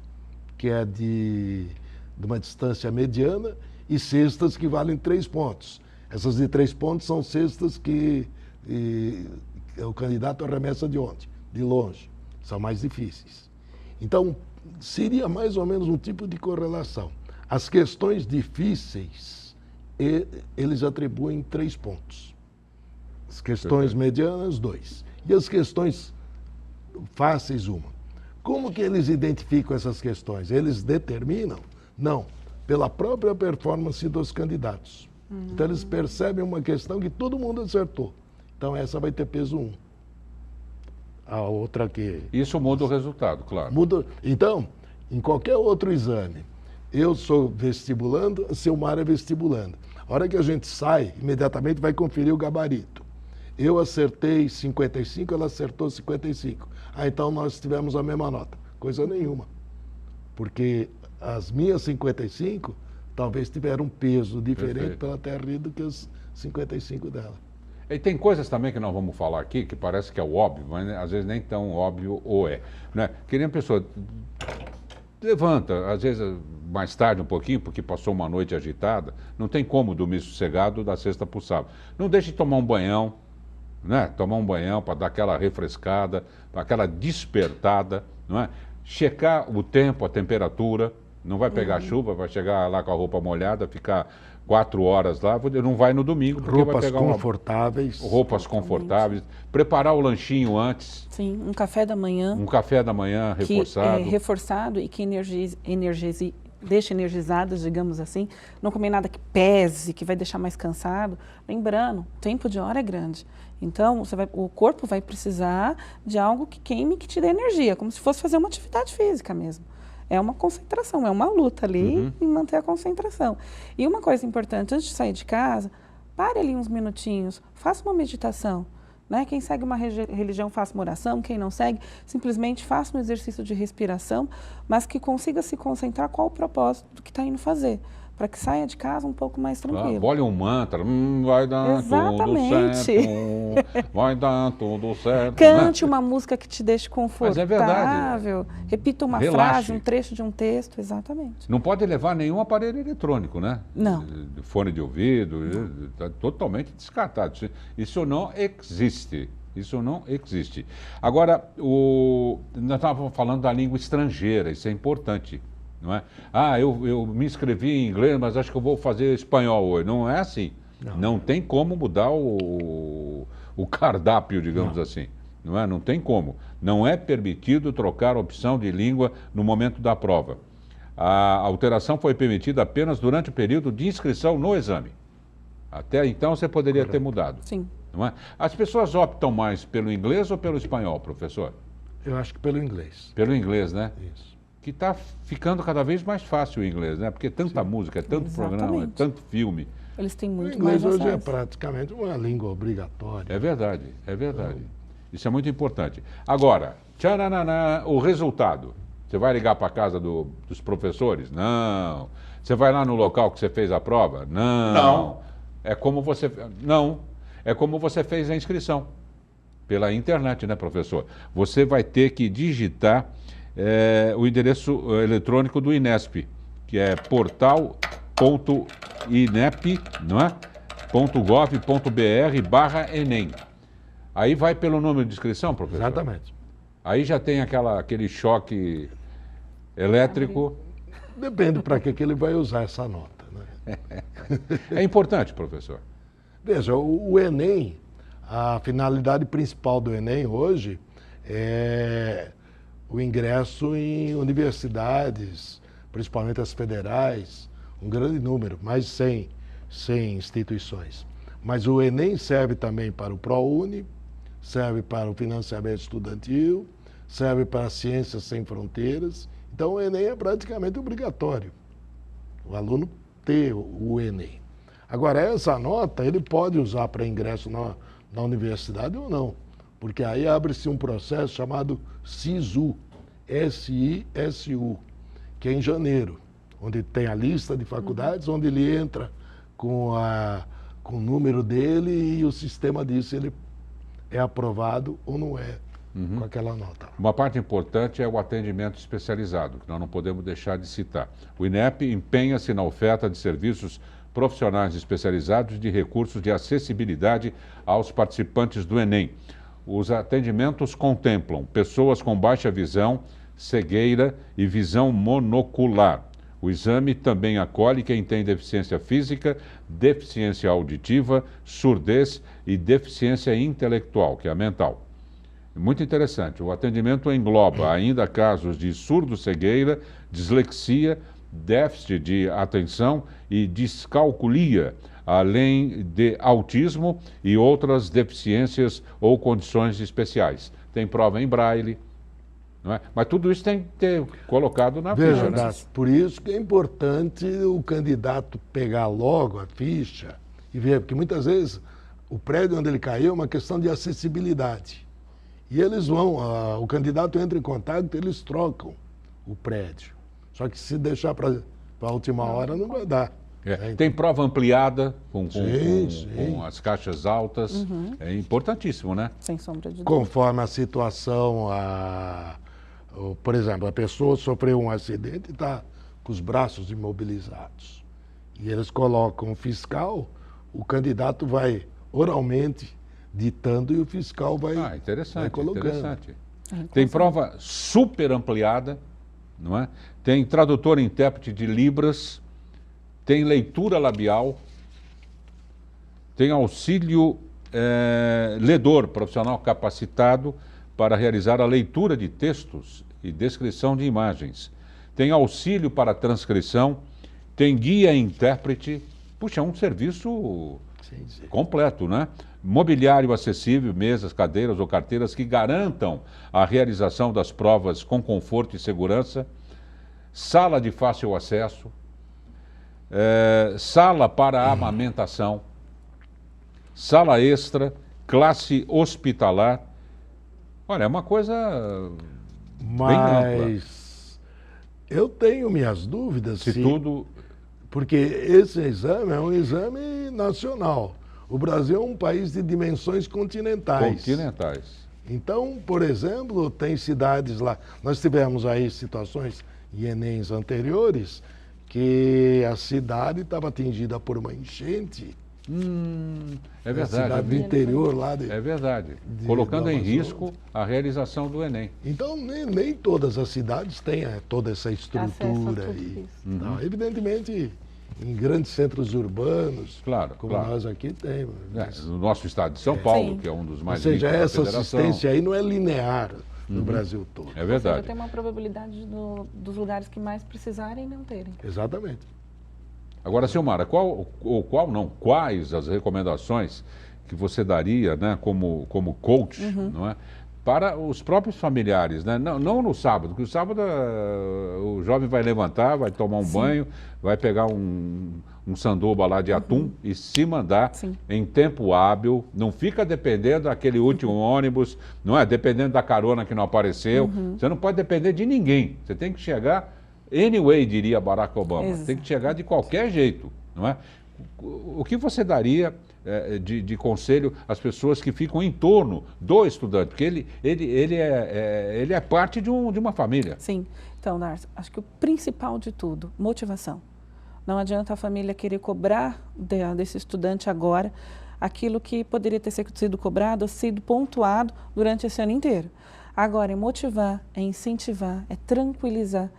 que é de uma distância mediana, e cestas que valem 3 pontos. Essas de 3 pontos são cestas que o candidato arremessa de onde? De longe. São mais difíceis. Então, seria mais ou menos um tipo de correlação. As questões difíceis, eles atribuem 3 pontos. As questões medianas, 2. E as questões fáceis, 1. Como que eles identificam essas questões? Eles determinam? Não, pela própria performance dos candidatos. Então eles percebem uma questão que todo mundo acertou. Então essa vai ter peso 1. A outra que...
Isso muda o resultado, claro.
Muda. Então, em qualquer outro exame, eu sou vestibulando, a Silmar é vestibulando. A hora que a gente sai, imediatamente vai conferir o gabarito. Eu acertei 55, ela acertou 55. Então nós tivemos a mesma nota. Coisa nenhuma. Porque as minhas 55 talvez tiveram um peso diferente pela TRI do que as 55 dela.
E tem coisas também que nós vamos falar aqui que parece que é o óbvio, mas às vezes nem tão óbvio ou é. Né? Que nem a pessoa levanta, às vezes mais tarde um pouquinho, porque passou uma noite agitada, não tem como dormir sossegado da sexta para o sábado. Não deixe de tomar um banhão, né? Tomar um banhão para dar aquela refrescada, aquela despertada, não é? Checar o tempo, a temperatura, não vai pegar chuva, vai chegar lá com a roupa molhada, ficar 4 horas lá, não vai no domingo, porque
roupas
vai pegar
confortáveis.
Roupas confortáveis, preparar o lanchinho antes.
Sim, um café da manhã.
Um café da manhã reforçado.
Reforçado e que deixa energizados, digamos assim. Não comer nada que pese, que vai deixar mais cansado. Lembrando, o tempo de hora é grande. Então, o corpo vai precisar de algo que queime, que te dê energia, como se fosse fazer uma atividade física mesmo. É uma concentração, é uma luta ali em manter a concentração. E uma coisa importante, antes de sair de casa, pare ali uns minutinhos, faça uma meditação. Né? Quem segue uma religião faça uma oração, quem não segue, simplesmente faça um exercício de respiração, mas que consiga se concentrar qual o propósito do que está indo fazer, para que saia de casa um pouco mais tranquilo.
Bole um mantra, vai dar tudo certo, vai dar tudo certo.
Cante uma música que te deixe confortável,
mas é verdade.
Repita uma frase, um trecho de um texto, exatamente.
Não pode levar nenhum aparelho eletrônico, né?
Não.
Fone de ouvido, está totalmente descartado. Isso não existe. Isso não existe. Agora, nós estávamos falando da língua estrangeira, isso é importante. Não é? Eu me inscrevi em inglês, mas acho que eu vou fazer espanhol hoje. Não é assim. Não tem como mudar o cardápio, digamos assim. Não é? Não tem como. Não é permitido trocar a opção de língua no momento da prova. A alteração foi permitida apenas durante o período de inscrição no exame. Até então você poderia ter mudado.
Sim.
Não é? As pessoas optam mais pelo inglês ou pelo espanhol, professor?
Eu acho que pelo inglês.
Pelo inglês, né?
Isso.
Que está ficando cada vez mais fácil o inglês, né? Porque é tanta música, é tanto programa, é tanto filme.
Eles têm muito
mais
mais
hoje é praticamente uma língua obrigatória.
É verdade, é verdade. Isso é muito importante. Agora, o resultado. Você vai ligar para a casa dos professores? Não. Você vai lá no local que você fez a prova? Não. É como você fez a inscrição. Pela internet, né, professor? Você vai ter que digitar o endereço eletrônico do INESP, que é portal.inep, não é? .gov.br/Enem. Aí vai pelo número de inscrição, professor?
Exatamente.
Aí já tem aquele choque elétrico.
Depende para que ele vai usar essa nota. Né?
É importante, professor.
Veja, o Enem, a finalidade principal do Enem hoje é o ingresso em universidades, principalmente as federais, um grande número, mais de 100 instituições. Mas o Enem serve também para o ProUni, serve para o financiamento estudantil, serve para a Ciências Sem Fronteiras. Então o Enem é praticamente obrigatório, o aluno ter o Enem. Agora, essa nota ele pode usar para ingresso na universidade ou não. Porque aí abre-se um processo chamado SISU, S-I-S-U, que é em janeiro, onde tem a lista de faculdades, onde ele entra com o número dele e o sistema disso, ele é aprovado ou não é com aquela nota.
Uma parte importante é o atendimento especializado, que nós não podemos deixar de citar. O INEP empenha-se na oferta de serviços profissionais especializados de recursos de acessibilidade aos participantes do Enem. Os atendimentos contemplam pessoas com baixa visão, cegueira e visão monocular. O exame também acolhe quem tem deficiência física, deficiência auditiva, surdez e deficiência intelectual, que é a mental. Muito interessante. O atendimento engloba ainda casos de surdo-cegueira, dislexia, déficit de atenção e descalculia, além de autismo e outras deficiências ou condições especiais. Tem prova em braille, não é? Mas tudo isso tem que ter colocado na ficha, né?
Por isso que é importante o candidato pegar logo a ficha e ver, porque muitas vezes o prédio onde ele caiu é uma questão de acessibilidade. E eles o candidato entra em contato, eles trocam o prédio. Só que se deixar para a última hora não vai dar.
Tem prova ampliada com
Sim.
as caixas altas. É importantíssimo, né?
Sem sombra de dúvida.
Conforme a situação, por exemplo, a pessoa sofreu um acidente e está com os braços imobilizados. E eles colocam o fiscal, o candidato vai oralmente ditando e o fiscal vai, vai colocando.
Interessante. Tem prova super ampliada, não é? Tem tradutor e intérprete de Libras, tem leitura labial, tem auxílio ledor, profissional capacitado para realizar a leitura de textos e descrição de imagens. Tem auxílio para transcrição, tem guia e intérprete. Puxa, é um serviço completo, né? Mobiliário acessível, mesas, cadeiras ou carteiras que garantam a realização das provas com conforto e segurança. Sala de fácil acesso. Sala para amamentação. Sala extra, classe hospitalar. Olha, é uma coisa bem ampla.
Mas eu tenho minhas dúvidas
se tudo...
Porque esse exame é um exame nacional. O Brasil é um país de dimensões continentais. Então, por exemplo, tem cidades lá... Nós tivemos aí situações em Enems anteriores que a cidade estava atingida por uma enchente.
É verdade.
A cidade do interior lá
é verdade. Colocando em risco a realização do Enem.
Então, nem todas as cidades têm toda essa estrutura. Não, evidentemente, em grandes centros urbanos, como nós aqui temos.
No nosso estado de São Paulo, que é um dos mais ricos da
essa assistência aí não é linear no Brasil todo.
É verdade.
Você tem uma probabilidade dos lugares que mais precisarem não terem.
Exatamente.
Agora, Silmara, quais as recomendações que você daria, né, como coach, não é, para os próprios familiares, né? Não no sábado, porque o sábado o jovem vai levantar, vai tomar um banho, vai pegar um sanduba lá de atum e se mandar em tempo hábil, não fica dependendo daquele último ônibus, não é? Dependendo da carona que não apareceu. Você não pode depender de ninguém, você tem que chegar anyway, diria Barack Obama. Exato. Tem que chegar de qualquer jeito, não é? O que você daria de conselho às pessoas que ficam em torno do estudante? Porque ele é parte de uma família.
Sim. Então, Darcy, acho que o principal de tudo, motivação. Não adianta a família querer cobrar desse estudante agora aquilo que poderia ter sido cobrado ou sido pontuado durante esse ano inteiro. Agora, é motivar, é incentivar, é tranquilizar,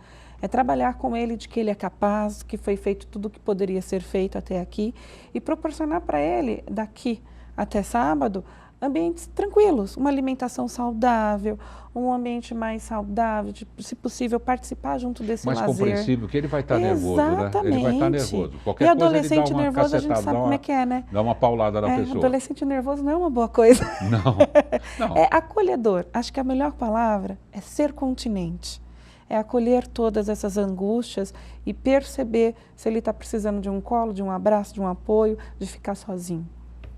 é trabalhar com ele de que ele é capaz, que foi feito tudo o que poderia ser feito até aqui e proporcionar para ele, daqui até sábado, ambientes tranquilos, uma alimentação saudável, um ambiente mais saudável, se possível participar junto desse lazer.
Mais compreensível, que ele vai estar nervoso, né? Ele vai estar nervoso.
Qualquer adolescente nervoso, a gente sabe como é que é, né?
Dá uma paulada na pessoa.
Adolescente nervoso não é uma boa coisa.
Não.
É acolhedor. Acho que a melhor palavra é ser continente. É acolher todas essas angústias e perceber se ele está precisando de um colo, de um abraço, de um apoio, de ficar sozinho.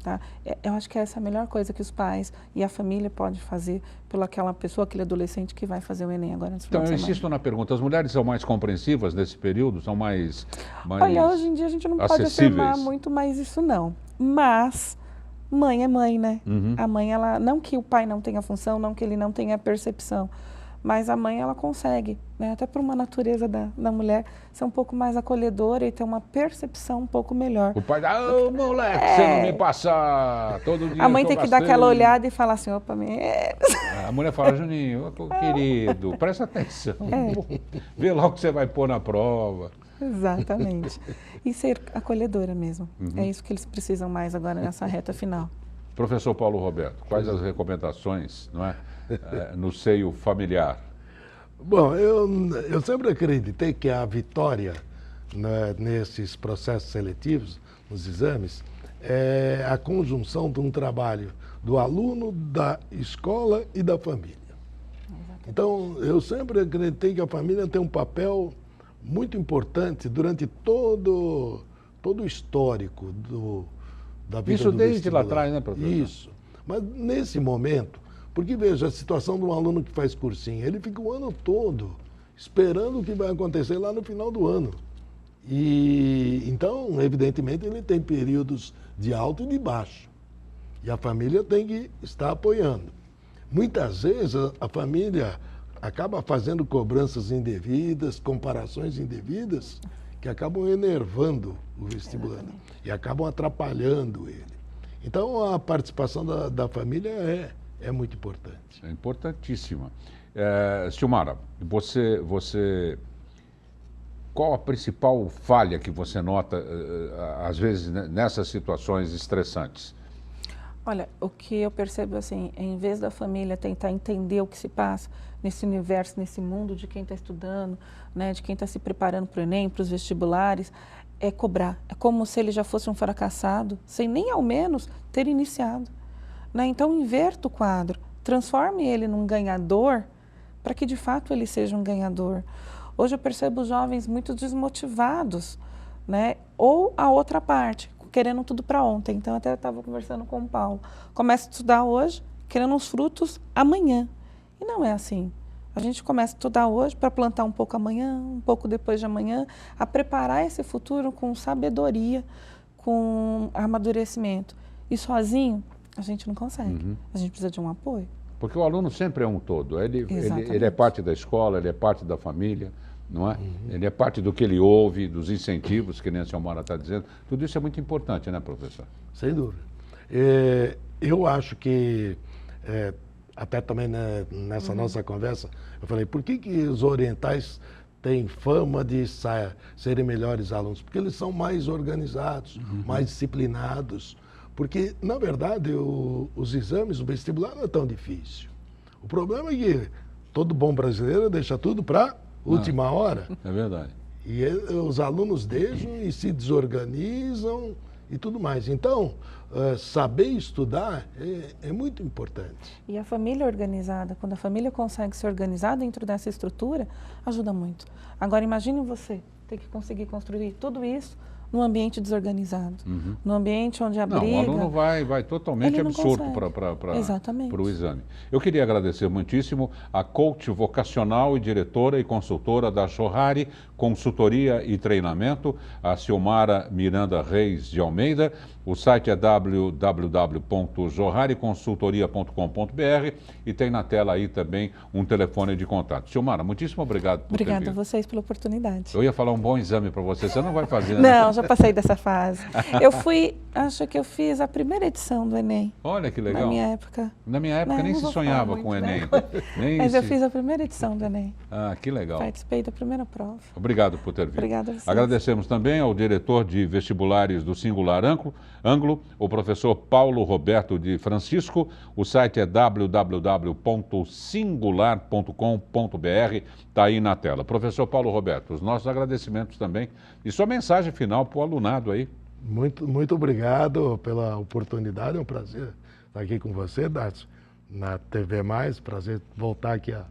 Tá? Eu acho que essa é a melhor coisa que os pais e a família podem fazer pelaquela pessoa, aquele adolescente que vai fazer o Enem agora nesse final de semana.
Então, eu insisto na pergunta, as mulheres são mais compreensivas nesse período? São mais
Olha, hoje em dia a gente não pode afirmar muito mais isso não, mas mãe é mãe, né? A mãe, ela, não que o pai não tenha função, não que ele não tenha percepção, mas a mãe, ela consegue, né, até por uma natureza da mulher, ser um pouco mais acolhedora e ter uma percepção um pouco melhor.
O pai dá, ô moleque, você não me passa todo dia.
A mãe tem que dar aquela olhada e falar assim, opa,
A mulher fala, Juninho, querido, presta atenção. Vê logo o que você vai pôr na prova.
Exatamente. E ser acolhedora mesmo. É isso que eles precisam mais agora nessa reta final.
Professor Paulo Roberto, quais as recomendações, não é? No seio familiar?
Bom, eu sempre acreditei que a vitória, né, nesses processos seletivos, nos exames, é a conjunção de um trabalho do aluno, da escola e da família. Então, eu sempre acreditei que a família tem um papel muito importante durante todo o histórico da vida
do vestibular. Isso desde lá atrás, né, professor?
Isso. Mas nesse momento, porque veja, a situação de um aluno que faz cursinho, ele fica o ano todo esperando o que vai acontecer lá no final do ano. E então Então, evidentemente, ele tem períodos de alto e de baixo. E a família tem que estar apoiando. Muitas vezes a família acaba fazendo cobranças indevidas, comparações indevidas, que acabam enervando o vestibulando e acabam atrapalhando ele. Então, a participação da família é muito importante.
É importantíssima. Silmara, você... Qual a principal falha que você nota, às vezes, nessas situações estressantes?
Olha, o que eu percebo assim, em vez da família tentar entender o que se passa nesse universo, nesse mundo de quem está estudando, né, de quem está se preparando para o Enem, para os vestibulares, é cobrar. É como se ele já fosse um fracassado, sem nem ao menos ter iniciado. Né? Então, inverta o quadro, transforme ele num ganhador, para que de fato ele seja um ganhador. Hoje eu percebo jovens muito desmotivados, né? Ou a outra parte, querendo tudo para ontem. Então, até eu estava conversando com o Paulo. Começa a estudar hoje, querendo os frutos amanhã. E não é assim. A gente começa a estudar hoje para plantar um pouco amanhã, um pouco depois de amanhã, a preparar esse futuro com sabedoria, com amadurecimento. E sozinho, a gente não consegue. A gente precisa de um apoio.
Porque o aluno sempre é um todo. Ele é parte da escola, ele é parte da família, não é? Ele é parte do que ele ouve, dos incentivos, que nem a Silmara está dizendo. Tudo isso é muito importante, né, professor?
Sem dúvida. Eu acho que, até também nessa nossa conversa, eu falei, por que os orientais têm fama de serem melhores alunos? Porque eles são mais organizados, mais disciplinados. Porque, na verdade, os exames, o vestibular não é tão difícil. O problema é que todo bom brasileiro deixa tudo para última hora.
É verdade.
E os alunos deixam e se desorganizam e tudo mais. Então, saber estudar é muito importante.
E a família organizada, quando a família consegue se organizar dentro dessa estrutura, ajuda muito. Agora, imagine você ter que conseguir construir tudo isso num ambiente desorganizado, num ambiente onde a briga...
Não, o aluno vai totalmente absorto para o exame. Eu queria agradecer muitíssimo a coach vocacional e diretora e consultora da Johari Consultoria e Treinamento, a Silmara Miranda Reis de Almeida. O site é www.johariconsultoria.com.br e tem na tela aí também um telefone de contato. Silmara, muitíssimo obrigado por ter vindo.
Obrigada a vocês pela oportunidade.
Eu ia falar um bom exame para você, você não vai fazer, né?
Não, já passei dessa fase. Acho que eu fiz a primeira edição do Enem.
Olha que legal.
Na minha época.
Na minha época nem se sonhava com o Enem.
Mas eu fiz a primeira edição do Enem.
Ah, que legal.
Participei da primeira prova.
Obrigado por ter vindo.
Obrigada a vocês.
Agradecemos também ao diretor de vestibulares do Singular Ângulo, o professor Paulo Roberto de Francisco. O site é www.singular.com.br, está aí na tela. Professor Paulo Roberto, os nossos agradecimentos também. E sua mensagem final para o alunado aí.
Muito obrigado pela oportunidade, é um prazer estar aqui com você, Dácio, na TV Mais, prazer voltar aqui à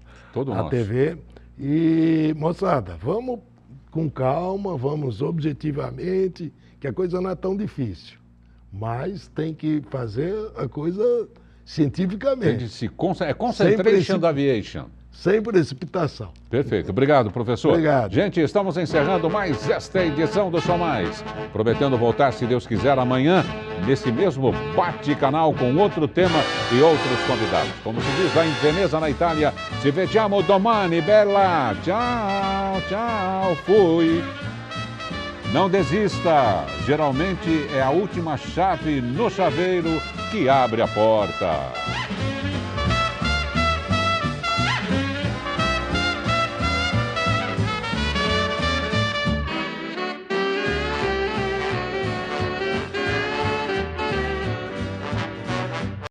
TV. E, moçada, vamos com calma, vamos objetivamente, que a coisa não é tão difícil, mas tem que fazer a coisa cientificamente.
Tem de se concentration da aviation.
Sem precipitação.
Perfeito. Obrigado, professor.
Obrigado.
Gente, estamos encerrando mais esta edição do Show Mais. Prometendo voltar, se Deus quiser, amanhã, nesse mesmo bate-canal, com outro tema e outros convidados. Como se diz lá em Veneza, na Itália, ci vediamo domani, bella. Tchau, tchau, fui. Não desista. Geralmente é a última chave no chaveiro que abre a porta.